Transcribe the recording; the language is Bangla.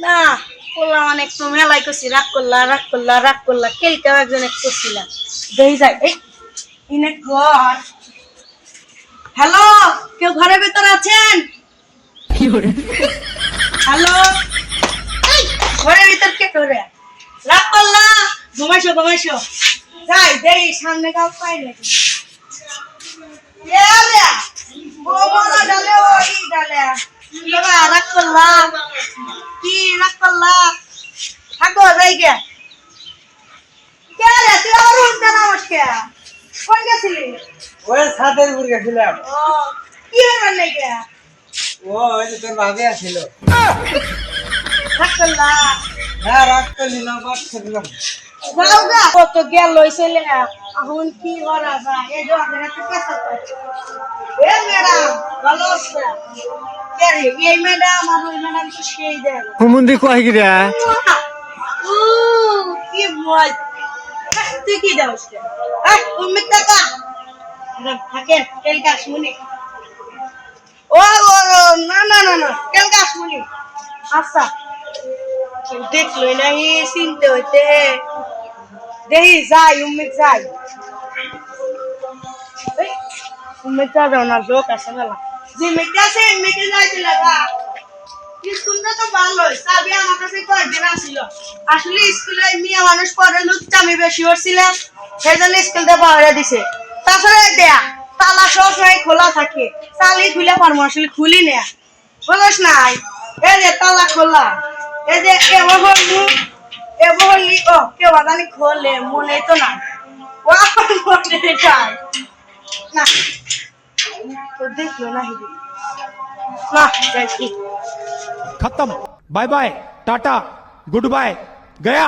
না বললাম অনেক তো মেলাই করছি, রাগ করলা কেলটাও একজন এক করছিলাম। দেই যায় এই ইনে ঘর। হ্যালো, কেউ ঘরের ভেতর আছেন? হ্যালো, এই ঘরের ভিতর কে করে রাগ করলা? ঘুমাইছো যাই দেই সামনে কাউ পাই নাকি। রাগ করলা কি রাগ করলা? থাকো যাই গে। কে রে তুই আমার উল্টা নামাস কে? কই গেছিলি? ওই ছাদের উপর গেছিলাম। ও কি হবার লাগে? ও ওই যে তোর ভাবি আসছিল। রাগ করলা? হ্যাঁ রাগ করলি না, বাদ করলাম। যাও গা কত গেল হইছিলে এখন কি করা যায়? এই যে আপনারা তো কাছে এ ম্যাডাম ভালো আছে? কে রে এই ম্যাডাম আর ওই ম্যাডাম তো সেই দেয়। হুমুন্দি কয় গিরা ও কি মজ তুই কি দাওস কে? এই তুমি টাকা থাকেন তেল গাছ মুনি। ও না তেল গাছ মুনি। আচ্ছা দেখলই নাই চিনতে হইতে দেহি যাই উম্মিক যাই। উম্মিক যাও না লোক আছে মেলা যে মেয়েটা আছে মেয়েটা যাইছিল গা। স্কুলটা তো ভালোই চাবি আমার কাছে কয়েকদিন আসছিল। আসলে স্কুলে মেয়ে মানুষ পড়ে লুচ্চামি বেশি হচ্ছিলাম, সেই জন্য স্কুলটা পাহাড়ে দিছে। তাছাড়া দেয়া তালা সব সময় খোলা থাকে, চালি খুলে পারবো আসলে খুলি না বুঝস নাই। এই যে তালা খোলা, এই যে এবহলি ও কেউ জানি খোলে মনে তো না ও আমার মনে যায় না। তো দেখলো না হিদি না যাই खत्म bye bye tata good bye गया।